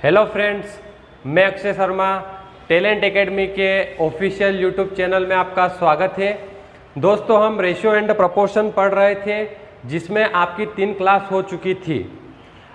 Hello friends, मैं Akshay Sharma talent academy के official YouTube channel में आपका स्वागत है। दोस्तों, हम रेशियो एंड प्रोपोर्शन पढ़ रहे थे जिसमें आपकी 3 क्लास हो चुकी थी।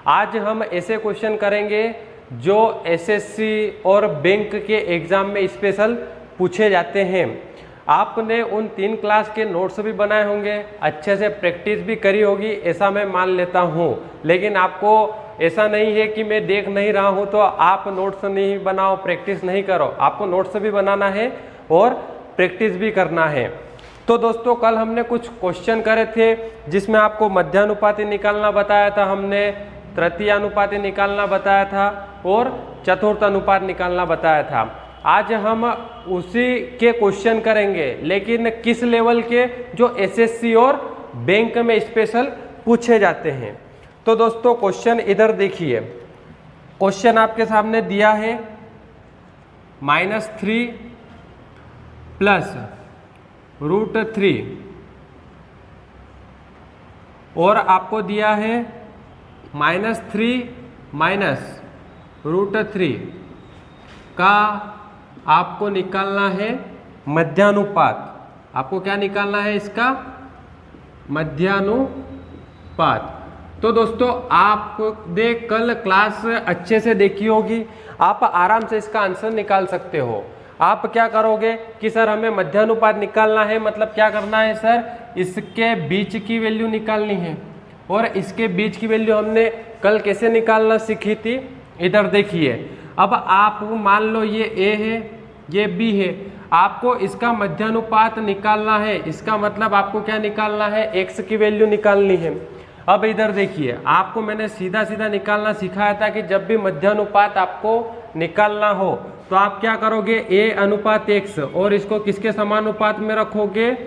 आज हम ऐसे क्वेश्चन करेंगे जो एसएससी और बैंक के एग्ज़ाम में स्पेशल पूछे जाते हैं। आपने उन 3 क्लास के नोट्स भी बनाए होंगे, अच्छे से प्रैक्टिस भी करी होगी, ऐसा मैं मान लेता हूँ। लेकिन आपको ऐसा नहीं है कि मैं देख नहीं रहा हूँ तो आप नोट्स नहीं बनाओ, प्रैक्टिस नहीं करो। आपको नोट्स भी बनाना है और प्रैक्टिस भी करना है। तो दोस्तों, कल हमने कुछ क्वेश्चन करे थे जिसमें आपको मध्यानुपाती निकालना बताया था, हमने तृतीयानुपाती निकालना बताया था और चतुर्थ अनुपात निकालना बताया था। आज हम उसी के क्वेश्चन करेंगे, लेकिन किस लेवल के, जो एसएससी और बैंक में स्पेशल पूछे जाते हैं। तो दोस्तों, क्वेश्चन इधर देखिए। क्वेश्चन आपके सामने दिया है -3 प्लस √3 और आपको दिया है -3 माइनस √3 का आपको निकालना है मध्यानुपात। आपको क्या निकालना है? इसका मध्यानुपात। तो दोस्तों, आपने कल क्लास अच्छे से देखी होगी, आप आराम से इसका आंसर निकाल सकते हो। आप क्या करोगे कि सर हमें मध्यानुपात निकालना है, मतलब क्या करना है सर, इसके बीच की वैल्यू निकालनी है। और इसके बीच की वैल्यू हमने कल कैसे निकालना सीखी थी, इधर देखिए। अब आप मान लो ये ए है, ये बी है, आपको इसका मध्यानुपात निकालना है। इसका मतलब आपको क्या निकालना है? एक्स की वैल्यू निकालनी है। अब इधर देखिए, आपको मैंने सीधा सीधा निकालना सिखाया था कि जब भी मध्यानुपात आपको निकालना हो तो आप क्या करोगे, ए अनुपात एक्स, और इसको किसके समानुपात में रखोगे?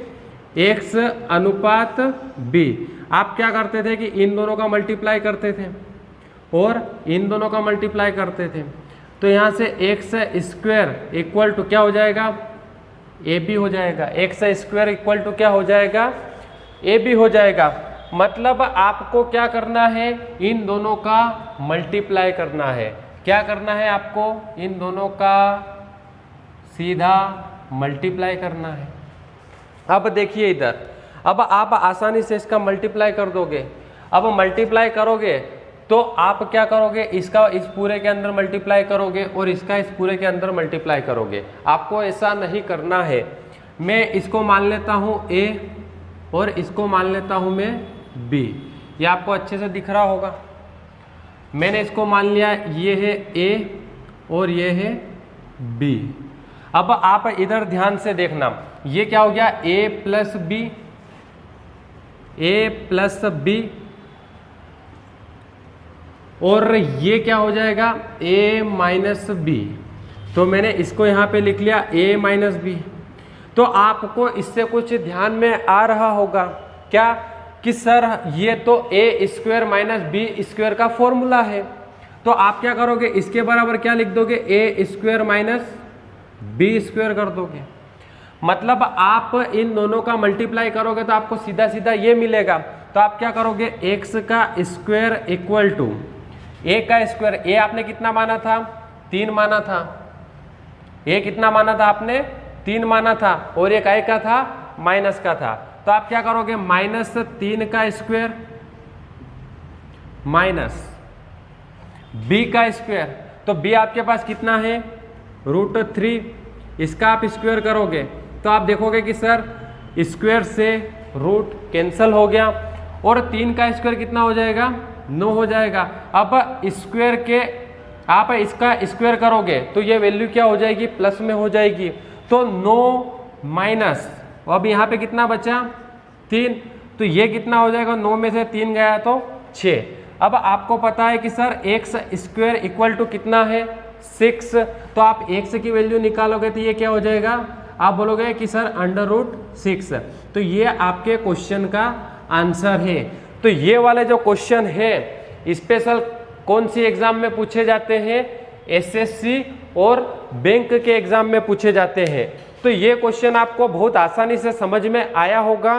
एक्स अनुपात बी। आप क्या करते थे कि इन दोनों का मल्टीप्लाई करते थे और इन दोनों का मल्टीप्लाई करते थे। तो यहाँ से एक्स स्क्वायर इक्वल टू क्या हो जाएगा? ए बी हो जाएगा। एक्स स्क्वायर इक्वल टू क्या हो जाएगा? ए बी हो जाएगा। मतलब आपको क्या करना है? इन दोनों का मल्टीप्लाई करना है। क्या करना है आपको? इन दोनों का सीधा मल्टीप्लाई करना है। अब देखिए इधर, अब आप आसानी से इसका मल्टीप्लाई कर दोगे। अब मल्टीप्लाई करोगे तो आप क्या करोगे, इसका इस पूरे के अंदर मल्टीप्लाई करोगे और इसका इस पूरे के अंदर मल्टीप्लाई करोगे। आपको ऐसा नहीं करना है। मैं इसको मान लेता हूँ ए और इसको मान लेता हूँ मैं बी। ये आपको अच्छे से दिख रहा होगा। मैंने इसको मान लिया, ये है ए और ये है बी। अब आप इधर ध्यान से देखना, ये क्या हो गया? ए प्लस बी, ए प्लस बी, और ये क्या हो जाएगा? ए माइनस बी। तो मैंने इसको यहाँ पे लिख लिया ए माइनस बी। तो आपको इससे कुछ ध्यान में आ रहा होगा क्या कि सर ये तो ए स्क्वायर माइनस बी स्क्वायर का फॉर्मूला है। तो आप क्या करोगे, इसके बराबर क्या लिख दोगे? ए स्क्वायर माइनस बी स्क्वायर कर दोगे। मतलब आप इन दोनों का मल्टीप्लाई करोगे तो आपको सीधा सीधा ये मिलेगा। तो आप क्या करोगे, एक्स का स्क्वायर इक्वल टू ए का स्क्वायर। ए आपने कितना माना था? 3 माना था। ए कितना माना था आपने? 3 माना था, और एक का था, माइनस का था। तो आप क्या करोगे, -3 का स्क्वायर माइनस बी का स्क्वायर। तो बी आपके पास कितना है? √3। इसका आप स्क्वायर करोगे तो आप देखोगे कि सर स्क्वायर से रूट कैंसल हो गया, और 3 का स्क्वायर कितना हो जाएगा? 9 हो जाएगा। अब स्क्वायर के आप इसका स्क्वायर करोगे तो ये वैल्यू क्या हो जाएगी? प्लस में हो जाएगी। तो 9 माइनस, अब यहाँ पे कितना बचा? 3। तो ये कितना हो जाएगा? 9 में से 3 गया तो 6। अब आपको पता है कि sir x square equal to कितना है? 6। तो आप एक्स की वैल्यू निकालोगे तो ये क्या हो जाएगा? आप बोलोगे कि सर √6। तो ये आपके क्वेश्चन का आंसर है। तो ये वाले जो क्वेश्चन है स्पेशल कौन सी एग्जाम में पूछे जाते हैं? एसएससी और बैंक के एग्जाम में पूछे जाते हैं। तो ये क्वेश्चन आपको बहुत आसानी से समझ में आया होगा।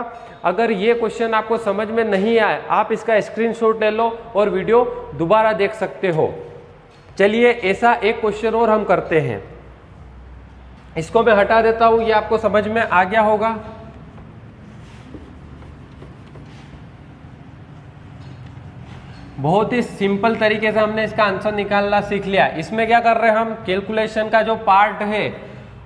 अगर ये क्वेश्चन आपको समझ में नहीं आया, आप इसका स्क्रीनशॉट ले लो और वीडियो दोबारा देख सकते हो। चलिए ऐसा एक क्वेश्चन और हम करते हैं, इसको मैं हटा देता हूं, ये आपको समझ में आ गया होगा। बहुत ही सिंपल तरीके से हमने इसका आंसर निकालना सीख लिया। इसमें क्या कर रहे हैं हम, कैलकुलेशन का जो पार्ट है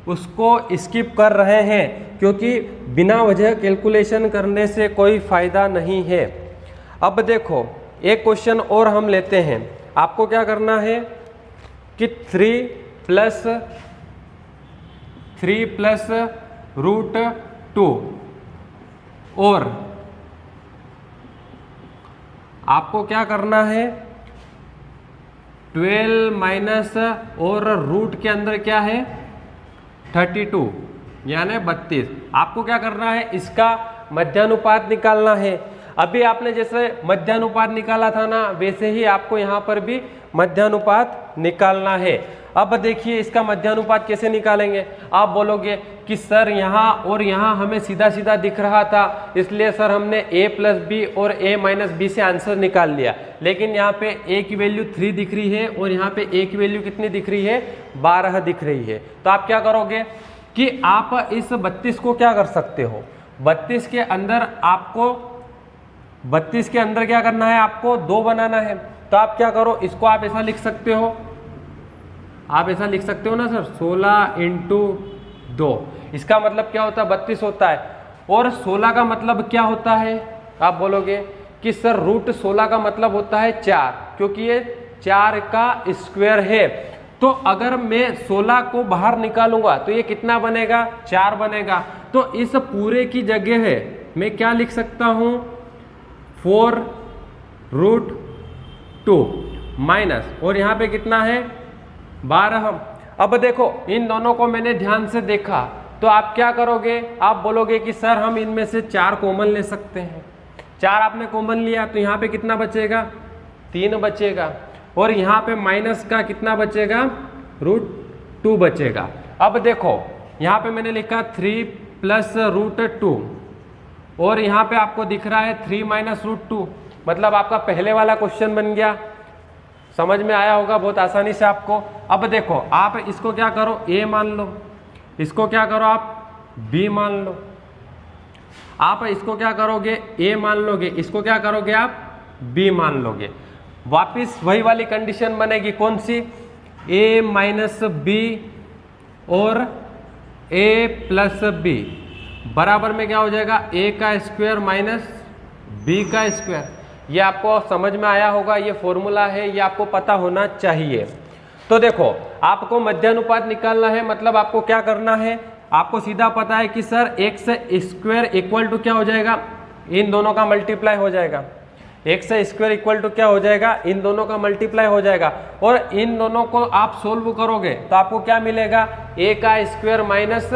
उसको स्किप कर रहे हैं, क्योंकि बिना वजह कैलकुलेशन करने से कोई फायदा नहीं है। अब देखो एक क्वेश्चन और हम लेते हैं। आपको क्या करना है कि 3 प्लस रूट 2 और आपको क्या करना है 12 माइनस और रूट के अंदर क्या है 32 यानी 32। आपको क्या करना है, इसका मध्यानुपात निकालना है। अभी आपने जैसे मध्यानुपात निकाला था ना, वैसे ही आपको यहाँ पर भी मध्यानुपात निकालना है। अब देखिए इसका मध्यानुपात कैसे निकालेंगे। आप बोलोगे कि सर यहाँ और यहाँ हमें सीधा सीधा दिख रहा था, इसलिए सर हमने a प्लस बी और a माइनस बी से आंसर निकाल लिया। लेकिन यहाँ पे a की वैल्यू 3 दिख रही है और यहाँ पे a की वैल्यू कितनी दिख रही है 12 दिख रही है। तो आप क्या करोगे कि आप इस 32 को क्या कर सकते हो, 32 के अंदर आपको 32 के अंदर क्या करना है, आपको 2 बनाना है। तो आप क्या करो, इसको आप ऐसा लिख सकते हो, आप ऐसा लिख सकते हो ना सर 16 इंटू 2। इसका मतलब क्या होता है 32 होता है। और 16 का मतलब क्या होता है, आप बोलोगे कि सर रूट 16 का मतलब होता है 4, क्योंकि ये 4 का स्क्वायर है। तो अगर मैं 16 को बाहर निकालूंगा तो ये कितना बनेगा 4 बनेगा। तो इस पूरे की जगह है मैं क्या लिख सकता हूं 4 रूट 2 माइनस और यहाँ पे कितना है 12। अब देखो इन दोनों को मैंने ध्यान से देखा, तो आप क्या करोगे, आप बोलोगे कि सर हम इनमें से 4 कॉमन ले सकते हैं। 4 आपने कॉमन लिया तो यहाँ पे कितना बचेगा 3 बचेगा, और यहाँ पे माइनस का कितना बचेगा रूट 2 बचेगा। अब देखो यहाँ पे मैंने लिखा 3 प्लस रूट 2 और यहाँ पे आपको दिख रहा है 3 माइनस रूट 2, मतलब आपका पहले वाला क्वेश्चन बन गया। समझ में आया होगा बहुत आसानी से आपको। अब देखो आप इसको क्या करो a मान लो, इसको क्या करो आप b मान लो। आप इसको क्या करोगे a मान लोगे, इसको क्या करोगे आप b मान लोगे। वापिस वही वाली कंडीशन बनेगी, कौन सी a माइनस बी और a प्लस बी बराबर में क्या हो जाएगा a का स्क्वायर माइनस b का स्क्वायर। ये आपको समझ में आया होगा, ये फॉर्मूला है, ये आपको पता होना चाहिए। तो देखो आपको मध्यानुपात निकालना है, मतलब आपको क्या करना है, आपको सीधा पता है कि sir x square equal to क्या हो जाएगा, इन दोनों का मल्टीप्लाई हो जाएगा। x स्क्वायर इक्वल टू क्या हो जाएगा, इन दोनों का मल्टीप्लाई हो जाएगा। और इन दोनों को आप सोल्व करोगे तो आपको क्या मिलेगा a का स्क्वायर माइनस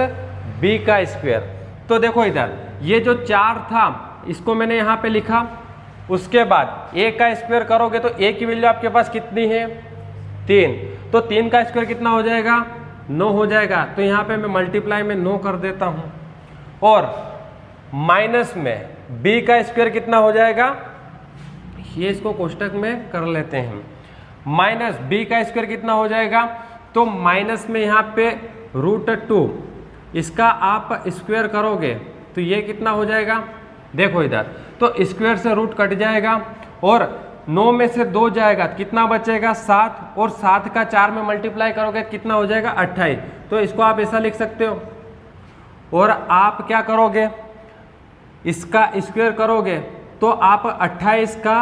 b का स्क्वायर। तो देखो इधर ये जो 4 था इसको मैंने यहाँ पे लिखा, उसके बाद a का स्क्वायर करोगे तो a की वैल्यू आपके पास कितनी है 3, तो 3 का स्क्वायर कितना हो जाएगा 9 हो जाएगा। तो यहाँ पे मैं मल्टीप्लाई में 9 कर देता हूँ, और माइनस में b का स्क्वायर कितना हो जाएगा, ये इसको कोष्टक में कर लेते हैं, माइनस b का स्क्वायर कितना हो जाएगा, तो माइनस में यहाँ पे रूट 2 इसका आप स्क्वायर करोगे तो ये कितना हो जाएगा, देखो इधर तो स्क्वायर से रूट कट जाएगा और 9 में से 2 जाएगा, कितना बचेगा 7, और 7 का 4 में मल्टीप्लाई करोगे कितना हो जाएगा 28। तो इसको आप ऐसा लिख सकते हो। और आप क्या करोगे, इसका स्क्वायर करोगे तो आप 28 का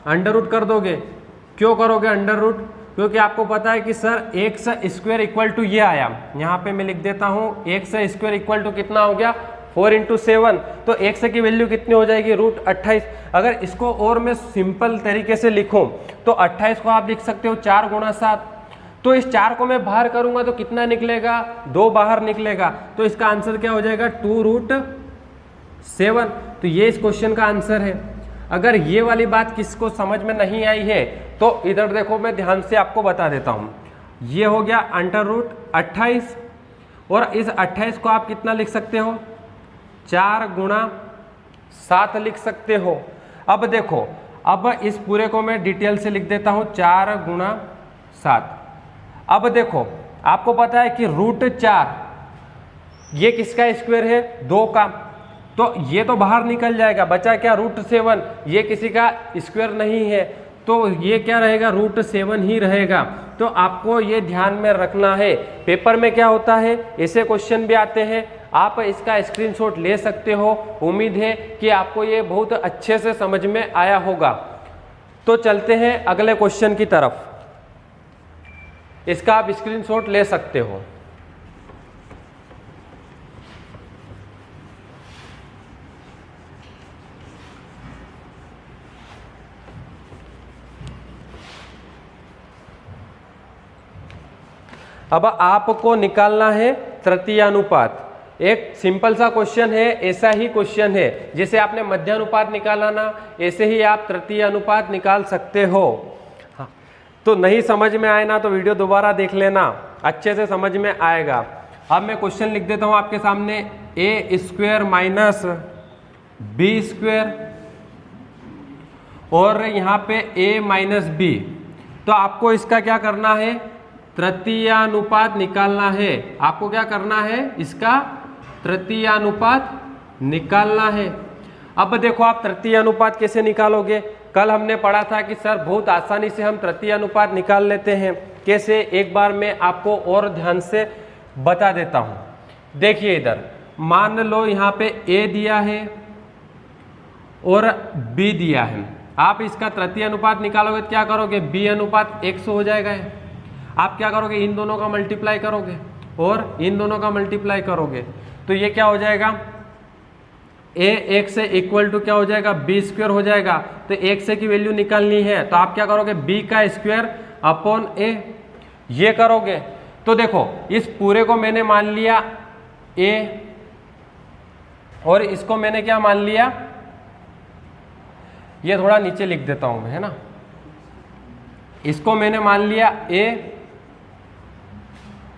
अंडर रूट कर दोगे। क्यों करोगे अंडर रूट, क्योंकि आपको पता है कि sir x square equal to ये आया, यहाँ पे मैं लिख देता हूँ एक्स स्क्वायर इक्वल टू कितना हो गया 4 इंटू 7, तो एक्स की वैल्यू कितनी हो जाएगी रूट 28। अगर इसको और मैं सिंपल तरीके से लिखूं तो 28 को आप लिख सकते हो 4 गुणा 7, तो इस 4 को मैं बाहर करूंगा तो कितना निकलेगा 2 बाहर निकलेगा, तो इसका आंसर क्या हो जाएगा 2 रूट 7। तो ये इस क्वेश्चन का आंसर है। अगर ये वाली बात किसको समझ में नहीं आई है तो इधर देखो मैं ध्यान से आपको बता देता हूं। ये हो गया अंडर रूट 28, और इस 28 को आप कितना लिख सकते हो 4 गुणा 7 लिख सकते हो। अब देखो, अब इस पूरे को मैं डिटेल से लिख देता हूं 4 गुणा 7। अब देखो आपको पता है कि √4 ये किसका स्क्वायर है, 2 का, तो ये तो बाहर निकल जाएगा, बचा क्या √7, ये किसी का स्क्वायर नहीं है, तो ये क्या रहेगा √7 ही रहेगा। तो आपको ये ध्यान में रखना है, पेपर में क्या होता है ऐसे क्वेश्चन भी आते हैं, आप इसका स्क्रीनशॉट ले सकते हो। उम्मीद है कि आपको ये बहुत अच्छे से समझ में आया होगा। तो चलते हैं अगले क्वेश्चन की तरफ, इसका आप स्क्रीनशॉट ले सकते हो। अब आपको निकालना है तृतीयानुपात। एक सिंपल सा क्वेश्चन है, ऐसा ही क्वेश्चन है जैसे आपने मध्यानुपात निकाला ना, ऐसे ही आप तृतीयानुपात निकाल सकते हो। हाँ, तो नहीं समझ में आए ना तो वीडियो दोबारा देख लेना, अच्छे से समझ में आएगा। अब मैं क्वेश्चन लिख देता हूं आपके सामने, a² - b² और यहाँ पे a - b। तो आपको इसका क्या करना है, तृतीयानुपात निकालना है। आपको क्या करना है, इसका तृतीयानुपात निकालना है। अब देखो आप तृतीयानुपात कैसे निकालोगे, कल हमने पढ़ा था कि सर बहुत आसानी से हम तृतीयानुपात निकाल लेते हैं। कैसे, एक बार मैं आपको और ध्यान से बता देता हूं। देखिए इधर मान लो यहाँ पे a दिया है और b दिया है, आप इसका तृतीयानुपात निकालोगे तो क्या करोगे, b/100 हो जाएगा। आप क्या करोगे, इन दोनों का मल्टीप्लाई करोगे और इन दोनों का मल्टीप्लाई करोगे, तो ये क्या हो जाएगा, a1 इक्वल टू क्या हो जाएगा, b² हो जाएगा। तो 1 की वैल्यू निकालनी है तो आप क्या करोगे, b²/a ये करोगे। तो देखो इस पूरे को मैंने मान लिया a और इसको मैंने क्या मान लिया, ये थोड़ा नीचे लिख देता हूं मैं, है ना, इसको मैंने मान लिया a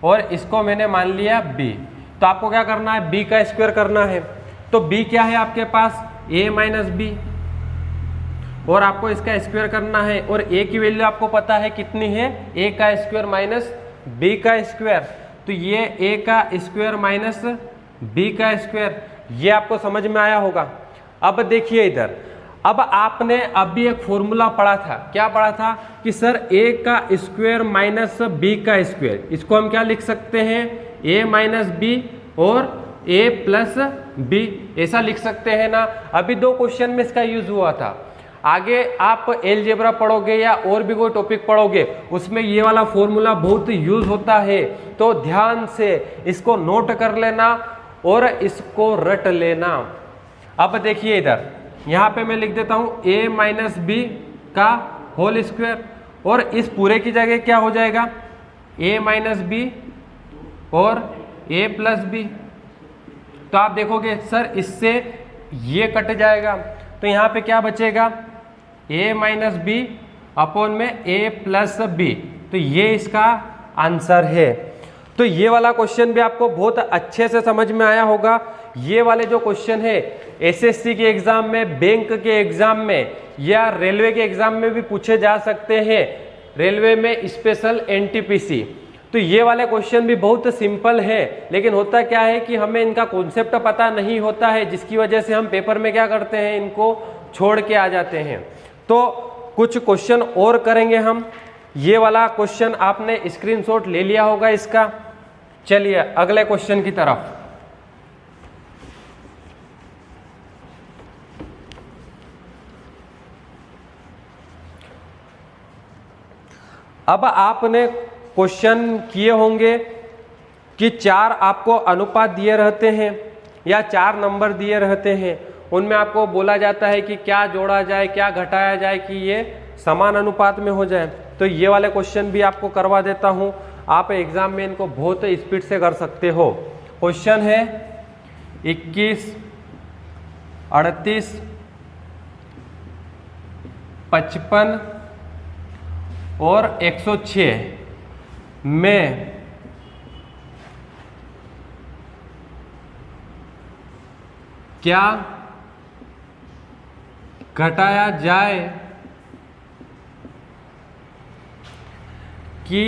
और इसको मैंने मान लिया b। तो आपको क्या करना है, b² करना है। तो b क्या है आपके पास, a - b, और आपको इसका स्क्वायर करना है और a की वैल्यू आपको पता है कितनी है, a² - b²। तो ये a² - b², ये आपको समझ में आया होगा। अब देखिए इधर, अब आपने अभी एक फॉर्मूला पढ़ा था, क्या पढ़ा था कि सर a² - b², इसको हम क्या लिख सकते हैं, a - b और a b, ऐसा लिख सकते हैं ना। अभी 2 क्वेश्चन में इसका यूज हुआ था। आगे आप एलजेब्रा पढ़ोगे या और भी कोई टॉपिक पढ़ोगे, उसमें ये वाला फॉर्मूला बहुत यूज होता है। तो ध्यान से इसको नोट कर लेना और इसको रट लेना। अब देखिए इधर, यहाँ पे मैं लिख देता हूँ a - b का होल स्क्वायर और इस पूरे की जगह क्या हो जाएगा, a - b और a b। तो आप देखोगे सर इससे ये कट जाएगा, तो यहाँ पे क्या बचेगा, a - b अपॉन में a b। तो ये इसका आंसर है। तो ये वाला क्वेश्चन भी आपको बहुत अच्छे से समझ में आया होगा। ये वाले जो क्वेश्चन है एसएससी के एग्जाम में, बैंक के एग्जाम में या रेलवे के एग्जाम में भी पूछे जा सकते हैं, रेलवे में स्पेशल एनटीपीसी। तो ये वाले क्वेश्चन भी बहुत सिंपल है, लेकिन होता क्या है कि हमें इनका कॉन्सेप्ट पता नहीं होता है, जिसकी वजह से हम पेपर में क्या करते हैं, इनको छोड़ के आ जाते हैं। तो कुछ क्वेश्चन और करेंगे हम। ये वाला क्वेश्चन आपने स्क्रीनशॉट ले लिया होगा इसका। चलिए अगले क्वेश्चन की तरफ। अब आपने क्वेश्चन किए होंगे कि 4 आपको अनुपात दिए रहते हैं या 4 नंबर दिए रहते हैं, उनमें आपको बोला जाता है कि क्या जोड़ा जाए, क्या घटाया जाए कि ये समान अनुपात में हो जाए। तो ये वाले क्वेश्चन भी आपको करवा देता हूं, आप एग्जाम में इनको बहुत स्पीड से कर सकते हो। क्वेश्चन है 21, 38, 55 और 106 में क्या घटाया जाए कि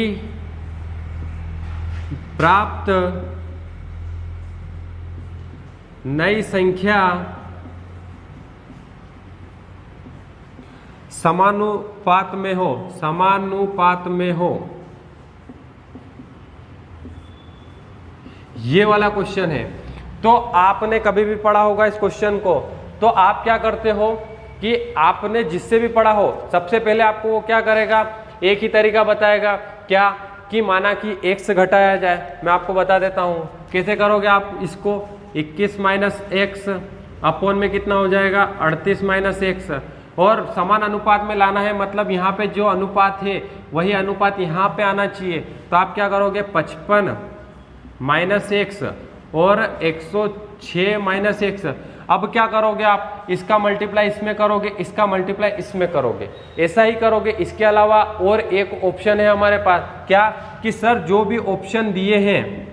प्राप्त नई संख्या समानुपात में हो, समानुपात में हो। ये वाला क्वेश्चन है। तो आपने कभी भी पढ़ा होगा इस क्वेश्चन को, तो आप क्या करते हो कि आपने जिससे भी पढ़ा हो सबसे पहले आपको वो क्या करेगा, एक ही तरीका बताएगा, क्या कि माना कि x घटाया जाए। मैं आपको बता देता हूँ कैसे करोगे आप इसको। 21 माइनस एक्स अपॉन में कितना हो जाएगा, 38 माइनस एक्स। और समान अनुपात में लाना है, मतलब यहाँ पे जो अनुपात है वही अनुपात यहाँ पे आना चाहिए। तो आप क्या करोगे, 55 माइनस एक्स और 106 माइनस एक्स। अब क्या करोगे आप, इसका मल्टीप्लाई इसमें करोगे, इसका मल्टीप्लाई इसमें करोगे, ऐसा ही करोगे। इसके अलावा और एक ऑप्शन है हमारे पास, क्या कि सर जो भी ऑप्शन दिए हैं,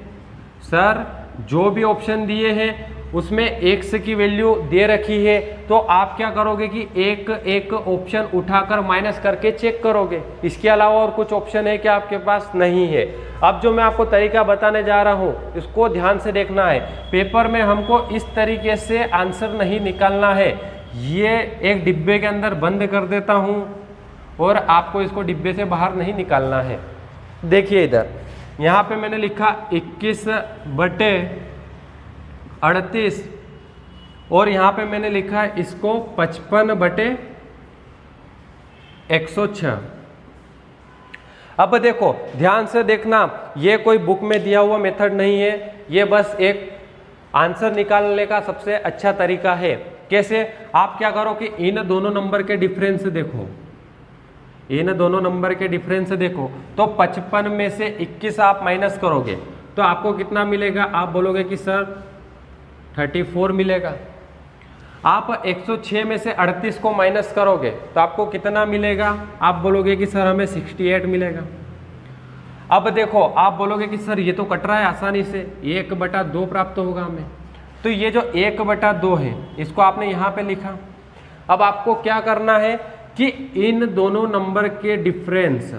सर जो भी ऑप्शन दिए हैं उसमें x की वैल्यू दे रखी है, तो आप क्या करोगे कि एक एक ऑप्शन उठाकर माइनस करके चेक करोगे। इसके अलावा और कुछ ऑप्शन है कि आपके पास नहीं है। अब जो मैं आपको तरीका बताने जा रहा हूँ इसको ध्यान से देखना है। पेपर में हमको इस तरीके से आंसर नहीं निकालना है। ये एक डिब्बे के अंदर बंद कर देता हूँ और आपको इसको डिब्बे से बाहर नहीं निकालना है। देखिए इधर, यहाँ पे मैंने लिखा 21/38 और यहाँ पे मैंने लिखा है इसको 55/106। अब देखो ध्यान से देखना, ये कोई बुक में दिया हुआ मेथड नहीं है, ये बस एक आंसर निकालने का सबसे अच्छा तरीका है। कैसे, आप क्या करो कि इन दोनों नंबर के डिफरेंस देखो, इन दोनों नंबर के डिफरेंस देखो। तो 55 में से 21 आप माइनस करोगे तो आपको कितना मिलेगा, आप बोलोगे कि सर 34 मिलेगा। आप 106 में से 38 को माइनस करोगे तो आपको कितना मिलेगा, आप बोलोगे कि सर हमें 68 मिलेगा। अब देखो आप बोलोगे कि सर ये तो कट रहा है आसानी से, 1/2 प्राप्त होगा हमें। तो ये जो 1/2 है इसको आपने यहाँ पे लिखा। अब आपको क्या करना है कि इन दोनों नंबर के डिफरेंस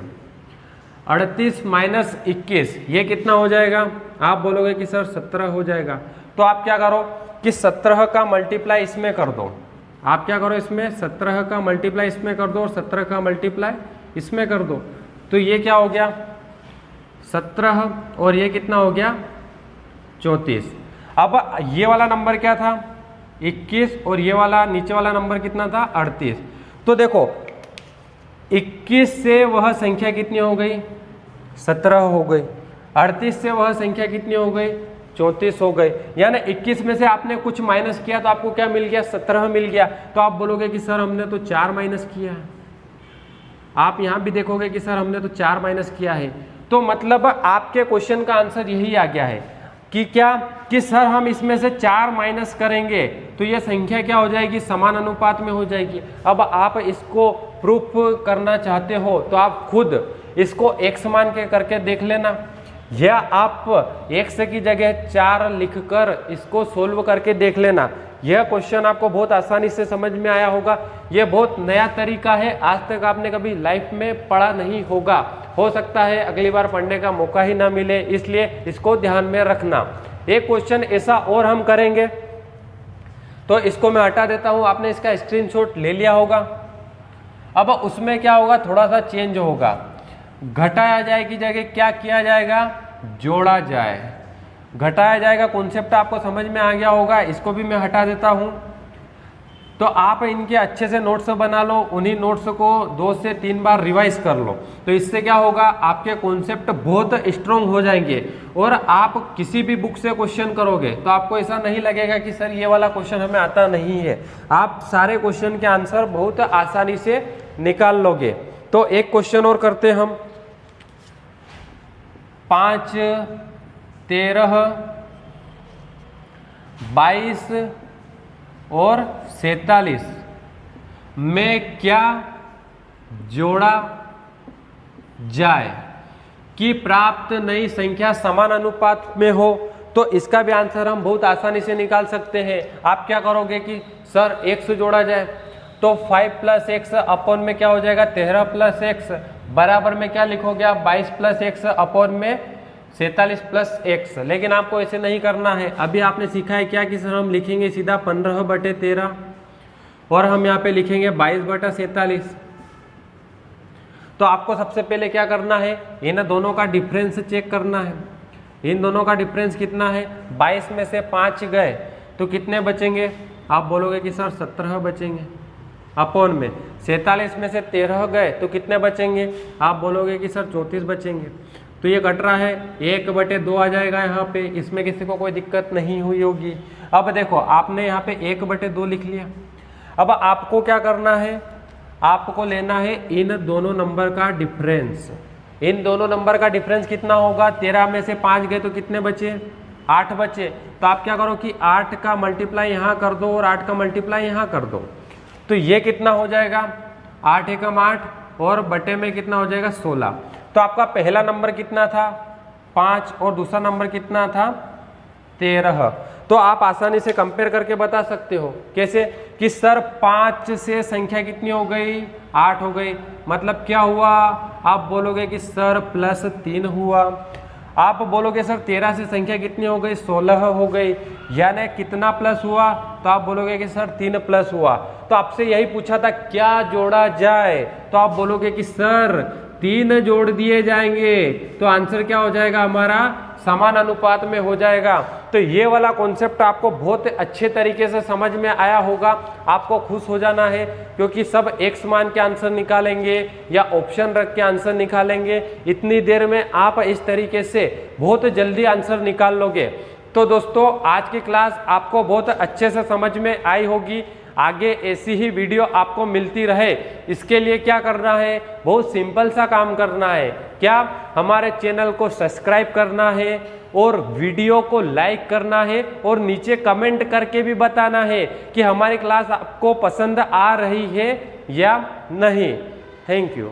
38 माइनस 21 ये कितना हो जाएगा, आप बोलोगे कि सर 17 हो जाएगा। तो आप क्या करो कि 17 का मल्टीप्लाई इसमें कर दो। आप क्या करो, इसमें 17 का मल्टीप्लाई इसमें कर दो और 17 का मल्टीप्लाई इसमें कर दो। तो ये क्या हो गया 17 और ये कितना हो गया 34। अब ये वाला नंबर क्या था 21 और ये वाला नीचे वाला नंबर कितना था 38। तो देखो 21 से वह संख्या कितनी हो गई 17 हो गई, 38 से वह संख्या कितनी हो गई 34 हो गए। यानी 21 में से आपने कुछ माइनस किया तो आपको क्या मिल गया 17 मिल गया। तो आप बोलोगे कि सर हमने तो 4 माइनस किया है। आप यहाँ भी देखोगे कि सर हमने तो 4 माइनस किया है। तो मतलब आपके क्वेश्चन का आंसर यही आ गया है कि क्या कि सर हम इसमें से 4 माइनस करेंगे तो ये संख्या क्या हो जाएगी, समान अनुपात में हो जाएगी। अब आप इसको प्रूफ करना चाहते हो तो आप खुद इसको x मान के करके देख लेना, या आप x की जगह 4 लिखकर इसको सोल्व करके देख लेना। यह क्वेश्चन आपको बहुत आसानी से समझ में आया होगा। यह बहुत नया तरीका है, आज तक आपने कभी लाइफ में पढ़ा नहीं होगा। हो सकता है अगली बार पढ़ने का मौका ही ना मिले, इसलिए इसको ध्यान में रखना। एक क्वेश्चन ऐसा और हम करेंगे, तो इसको मैं हटा देता हूं। आपने इसका स्क्रीनशॉट ले लिया होगा। अब उसमें क्या होगा, थोड़ा सा चेंज होगा। घटाया जाए की जगह क्या किया जाएगा, जोड़ा जाए। घटाया जाएगा कॉन्सेप्ट आपको समझ में आ गया होगा। इसको भी मैं हटा देता हूं। तो आप इनके अच्छे से नोट्स बना लो, उन्हीं नोट्स को 2 से 3 बार रिवाइज कर लो। तो इससे क्या होगा, आपके कॉन्सेप्ट बहुत स्ट्रोंग हो जाएंगे और आप किसी भी बुक से क्वेश्चन करोगे तो आपको ऐसा नहीं लगेगा कि सर ये वाला क्वेश्चन हमें आता नहीं है। आप सारे क्वेश्चन के आंसर बहुत आसानी से निकाल लोगे। तो एक क्वेश्चन और करते हैं हम। 5, 13, 22 और 47 में क्या जोड़ा जाए कि प्राप्त नई संख्या समान अनुपात में हो। तो इसका भी आंसर हम बहुत आसानी से निकाल सकते हैं। आप क्या करोगे कि सर x जोड़ा जाए, तो 5 + x अपॉन में क्या हो जाएगा 13 + x बराबर में क्या लिखोगे आप 22 + x अपॉन में 47 प्लस x, लेकिन आपको ऐसे नहीं करना है। अभी आपने सीखा है क्या कि सर हम लिखेंगे सीधा 15/13 और हम यहाँ पे लिखेंगे 22/47। तो आपको सबसे पहले क्या करना है, इन दोनों का डिफरेंस चेक करना है। इन दोनों का डिफरेंस कितना है, 22 में से 5 गए तो कितने बचेंगे, आप बोलोगे कि सर 17 बचेंगे। अपॉन में 47 में से 13 गए तो कितने बचेंगे, आप बोलोगे कि सर 34 बचेंगे। तो ये कट रहा है 1/2 आ जाएगा यहाँ पे, इसमें किसी को कोई दिक्कत नहीं हुई होगी। अब देखो आपने यहाँ पे 1/2 लिख लिया। अब आपको क्या करना है, आपको लेना है इन दोनों नंबर का डिफरेंस। इन दोनों नंबर का डिफरेंस कितना होगा, 13 में से 5 गए तो कितने बचे, 8 बचे। तो आप क्या करो कि 8 का मल्टीप्लाई यहाँ कर दो और 8 का मल्टीप्लाई यहाँ कर दो। तो ये कितना हो जाएगा, 8 एकम 8 और बटे में कितना हो जाएगा 16। तो आपका पहला नंबर कितना था 5 और दूसरा नंबर कितना था 13। तो आप आसानी से कंपेयर करके बता सकते हो कैसे कि सर 5 से संख्या कितनी हो गई, 8 हो गई। मतलब क्या हुआ, आप बोलोगे कि सर +3 हुआ। आप बोलोगे सर 13 से संख्या कितनी हो गई, 16 हो गई। यानी कितना प्लस हुआ, तो आप बोलोगे कि सर 3 प्लस हुआ। तो आपसे यही पूछा था क्या जोड़ा जाए, तो आप बोलोगे कि सर 3 जोड़ दिए जाएंगे। तो आंसर क्या हो जाएगा हमारा, समान अनुपात में हो जाएगा। तो ये वाला कॉन्सेप्ट आपको बहुत अच्छे तरीके से समझ में आया होगा। आपको खुश हो जाना है क्योंकि सब एक्स मान के आंसर निकालेंगे या ऑप्शन रख के आंसर निकालेंगे। इतनी देर में आप इस तरीके से बहुत जल्दी आंसर निकाल लोगे। तो दोस्तों आज की क्लास आपको बहुत अच्छे से समझ में आई होगी। आगे ऐसी ही वीडियो आपको मिलती रहे, इसके लिए क्या करना है, बहुत सिंपल सा काम करना है। क्या, हमारे चैनल को सब्सक्राइब करना है और वीडियो को लाइक करना है और नीचे कमेंट करके भी बताना है कि हमारी क्लास आपको पसंद आ रही है या नहीं। Thank you.